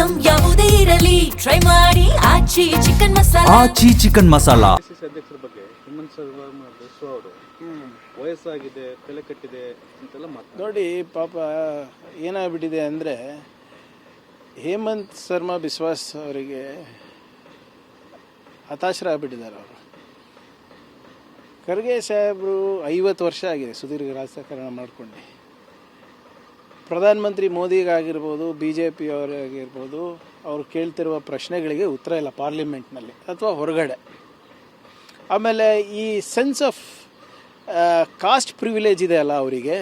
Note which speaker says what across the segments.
Speaker 1: Item ಯಾವುದೇ ಇರಲಿ try ಮಾಡಿ ಆಚಿ ಚಿಕನ್ ಮಸಾಲಾ.
Speaker 2: ಅಧ್ಯಕ್ಷರ ಬಗ್ಗೆ ಹೇಮಂತ್ ಸರ್ಮಾ ಬಿಸ್ವಾ ಅವರು ವಯಸ್ಸಾಗಿದೆ, ತಲೆ ಕಟ್ಟಿದೆ ಅಂತೆಲ್ಲ
Speaker 3: ನೋಡಿ. ಪಾಪ ಏನಾಗ್ಬಿಟ್ಟಿದೆ ಅಂದರೆ, ಹೇಮಂತ್ ಸರ್ಮಾ ಬಿಸ್ವಾಸ್ ಅವರಿಗೆ ಹತಾಶರಾಗ್ಬಿಟ್ಟಿದ್ದಾರೆ ಅವರು. ಖರ್ಗೆ ಸಾಹೇಬರು 50 ವರ್ಷ ಆಗಿದೆ ಸುದೀರ್ಘ ರಾಜಕಾರಣ ಮಾಡ್ಕೊಂಡು. ಪ್ರಧಾನಮಂತ್ರಿ ಮೋದಿಗಾಗಿರ್ಬೋದು, ಬಿ ಜೆ ಪಿಯವರಾಗಿರ್ಬೋದು, ಅವರು ಕೇಳ್ತಿರುವ ಪ್ರಶ್ನೆಗಳಿಗೆ ಉತ್ತರ ಇಲ್ಲ ಪಾರ್ಲಿಮೆಂಟ್ನಲ್ಲಿ ಅಥವಾ ಹೊರಗಡೆ. ಆಮೇಲೆ ಈ ಸೆನ್ಸ್ ಆಫ್ ಕಾಸ್ಟ್ ಪ್ರಿವಿಲೇಜ್ ಇದೆ ಅಲ್ಲ ಅವರಿಗೆ,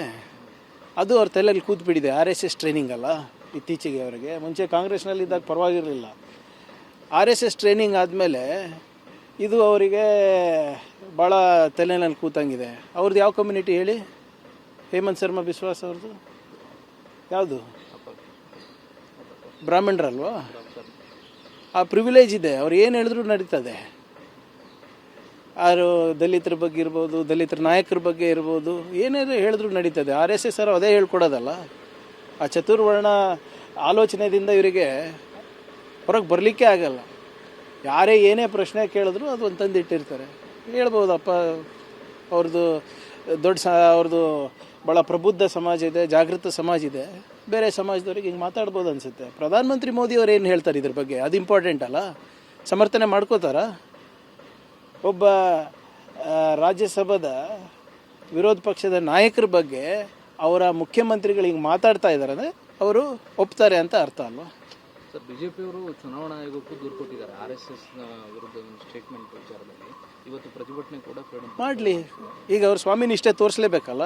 Speaker 3: ಅದು ಅವ್ರ ತಲೆಯಲ್ಲಿ ಕೂತ್ಬಿಟ್ಟಿದೆ. RSS ಟ್ರೈನಿಂಗ್ ಅಲ್ಲ ಇತ್ತೀಚೆಗೆ ಅವರಿಗೆ. ಮುಂಚೆ ಕಾಂಗ್ರೆಸ್ನಲ್ಲಿದ್ದಾಗ ಪರವಾಗಿರಲಿಲ್ಲ. RSS ಟ್ರೈನಿಂಗ್ ಆದಮೇಲೆ ಇದು ಅವರಿಗೆ ಭಾಳ ತಲೆನಲ್ಲಿ ಕೂತಂಗಿದೆ. ಅವ್ರದ್ದು ಯಾವ ಕಮ್ಯುನಿಟಿ ಹೇಳಿ? ಹೇಮಂತ್ ಶರ್ಮಾ ಬಿಸ್ವಾಸ್ ಅವ್ರದ್ದು ಯಾವುದು? ಬ್ರಾಹ್ಮಣರಲ್ವಾ? ಆ ಪ್ರಿವಿಲೇಜ್ ಇದೆ. ಅವ್ರು ಏನು ಹೇಳಿದ್ರು ನಡೀತದೆ. ಯಾರು ದಲಿತರ ಬಗ್ಗೆ ಇರ್ಬೋದು, ದಲಿತರ ನಾಯಕರ ಬಗ್ಗೆ ಇರ್ಬೋದು, ಏನೇನು ಹೇಳಿದ್ರು ನಡೀತದೆ. RSS ಅವರು ಅದೇ ಹೇಳ್ಕೊಡೋದಲ್ಲ. ಆ ಚತುರ್ವರ್ಣ ಆಲೋಚನೆಯಿಂದ ಇವರಿಗೆ ಹೊರಗೆ ಬರಲಿಕ್ಕೆ ಆಗಲ್ಲ. ಯಾರೇ ಏನೇ ಪ್ರಶ್ನೆ ಕೇಳಿದ್ರು ಅದು ಒಂದು ತಂದಿಟ್ಟಿರ್ತಾರೆ. ಹೇಳ್ಬೋದಪ್ಪ, ಅವ್ರದ್ದು ಅವ್ರದ್ದು ಭಾಳ ಪ್ರಬುದ್ಧ ಸಮಾಜ ಇದೆ, ಜಾಗೃತ ಸಮಾಜ ಇದೆ. ಬೇರೆ ಸಮಾಜದವ್ರಿಗೆ ಹಿಂಗೆ ಮಾತಾಡ್ಬೋದು ಅನಿಸುತ್ತೆ. ಪ್ರಧಾನಮಂತ್ರಿ ಮೋದಿ ಅವ್ರು ಏನು ಹೇಳ್ತಾರೆ ಇದ್ರ ಬಗ್ಗೆ? ಅದು ಇಂಪಾರ್ಟೆಂಟ್ ಅಲ್ಲ. ಸಮರ್ಥನೆ ಮಾಡ್ಕೋತಾರ? ಒಬ್ಬ ರಾಜ್ಯಸಭಾದ ವಿರೋಧ ಪಕ್ಷದ ನಾಯಕರ ಬಗ್ಗೆ ಅವರ ಮುಖ್ಯಮಂತ್ರಿಗಳು ಹಿಂಗೆ ಮಾತಾಡ್ತಾ ಇದ್ದಾರೆ ಅಂದರೆ ಅವರು ಒಪ್ತಾರೆ ಅಂತ ಅರ್ಥ ಅಲ್ವಾ?
Speaker 2: ಸರ್, ಬಿಜೆಪಿಯವರು ಚುನಾವಣಾ ಆಯೋಗಕ್ಕೂ ದೂರು ಕೊಟ್ಟಿದ್ದಾರೆ RSS ವಿರುದ್ಧ ಸ್ಟೇಟ್ಮೆಂಟ್ ವಿಚಾರದಲ್ಲಿ. ಇವತ್ತು ಪ್ರತಿಭಟನೆ ಕೂಡ
Speaker 3: ಮಾಡಲಿ. ಈಗ ಅವ್ರ ಸ್ವಾಮಿ ನಿಷ್ಠೆ ತೋರಿಸ್ಲೇಬೇಕಲ್ಲ.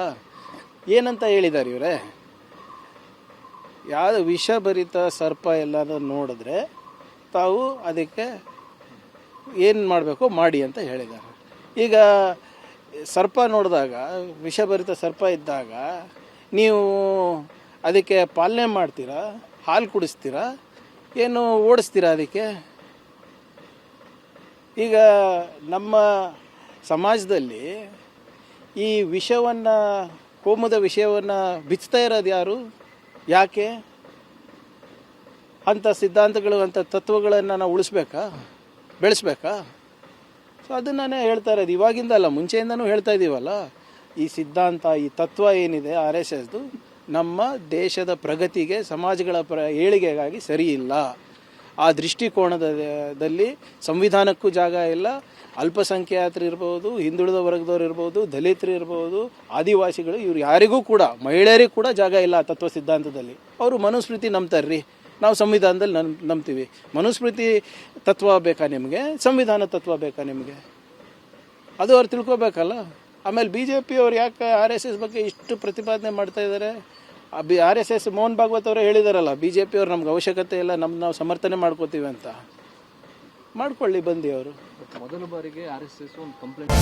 Speaker 3: ಏನಂತ ಹೇಳಿದ್ದಾರೆ ಇವರೇ? ಯಾವುದು ವಿಷಭರಿತ ಸರ್ಪ ಎಲ್ಲಾದ್ರೂ ನೋಡಿದ್ರೆ ತಾವು ಅದಕ್ಕೆ ಏನು ಮಾಡಬೇಕು ಮಾಡಿ ಅಂತ ಹೇಳಿದ್ದಾರೆ. ಈಗ ಸರ್ಪ ನೋಡಿದಾಗ, ವಿಷಭರಿತ ಸರ್ಪ ಇದ್ದಾಗ ನೀವು ಅದಕ್ಕೆ ಪಾಲನೆ ಮಾಡ್ತೀರಾ? ಹಾಲು ಕುಡಿಸ್ತೀರಾ? ಏನು ಓಡಿಸ್ತೀರಾ ಅದಕ್ಕೆ? ಈಗ ನಮ್ಮ ಸಮಾಜದಲ್ಲಿ ಈ ವಿಷವನ್ನು, ಕೋಮುದ ವಿಷಯವನ್ನು ಬಿಚ್ತಾ ಇರೋದು ಯಾರು? ಯಾಕೆ? ಅಂಥ ಸಿದ್ಧಾಂತಗಳು, ಅಂಥ ತತ್ವಗಳನ್ನು ನಾವು ಉಳಿಸ್ಬೇಕಾ, ಬೆಳೆಸ್ಬೇಕಾ? ಸೊ ಅದನ್ನೇ ಹೇಳ್ತಾ ಇರೋದು. ಇವಾಗಿಂದ ಅಲ್ಲ, ಮುಂಚೆಯಿಂದನೂ ಹೇಳ್ತಾ ಇದ್ದೀವಲ್ಲ. ಈ ಸಿದ್ಧಾಂತ, ಈ ತತ್ವ ಏನಿದೆ RSSದು, ನಮ್ಮ ದೇಶದ ಪ್ರಗತಿಗೆ, ಸಮಾಜಗಳ ಏಳಿಗೆಗಾಗಿ ಸರಿ ಇಲ್ಲ. ಆ ದೃಷ್ಟಿಕೋನದಲ್ಲಿ ಸಂವಿಧಾನಕ್ಕೂ ಜಾಗ ಇಲ್ಲ. ಅಲ್ಪಸಂಖ್ಯಾತರು ಇರ್ಬೋದು, ಹಿಂದುಳಿದ ವರ್ಗದವ್ರು ಇರ್ಬೋದು, ದಲಿತರು ಇರ್ಬೋದು, ಆದಿವಾಸಿಗಳು, ಇವ್ರು ಯಾರಿಗೂ ಕೂಡ, ಮಹಿಳೆಯರಿಗೂ ಕೂಡ ಜಾಗ ಇಲ್ಲ ಆ ತತ್ವ ಸಿದ್ಧಾಂತದಲ್ಲಿ. ಅವರು ಮನುಸ್ಮೃತಿ ನಂಬ್ತಾರ್ರಿ, ನಾವು ಸಂವಿಧಾನದಲ್ಲಿ ನಂಬ್ತೀವಿ. ಮನುಸ್ಮೃತಿ ತತ್ವ ಬೇಕಾ ನಿಮಗೆ? ಸಂವಿಧಾನ ತತ್ವ ಬೇಕಾ ನಿಮಗೆ? ಅದು ಅವ್ರು ತಿಳ್ಕೊಬೇಕಲ್ಲ. ಆಮೇಲೆ BJP ಅವ್ರು ಯಾಕೆ RSS ಬಗ್ಗೆ ಇಷ್ಟು ಪ್ರತಿಪಾದನೆ ಮಾಡ್ತಾ ಇದ್ದಾರೆ? RSS ಮೋಹನ್ ಭಾಗವತ್ ಅವರೇ ಹೇಳಿದಾರಲ್ಲ, BJP ಅವ್ರು ನಮ್ಗೆ ಅವಶ್ಯಕತೆ ಇಲ್ಲ, ನಾವು ಸಮರ್ಥನೆ ಮಾಡ್ಕೋತೀವಿ ಅಂತ. ಮಾಡ್ಕೊಳ್ಳಿ ಬಂದು ಅವರು.
Speaker 2: ಮೊದಲ ಬಾರಿಗೆ RSS ಒಂದು ಕಂಪ್ಲೇಂಟ್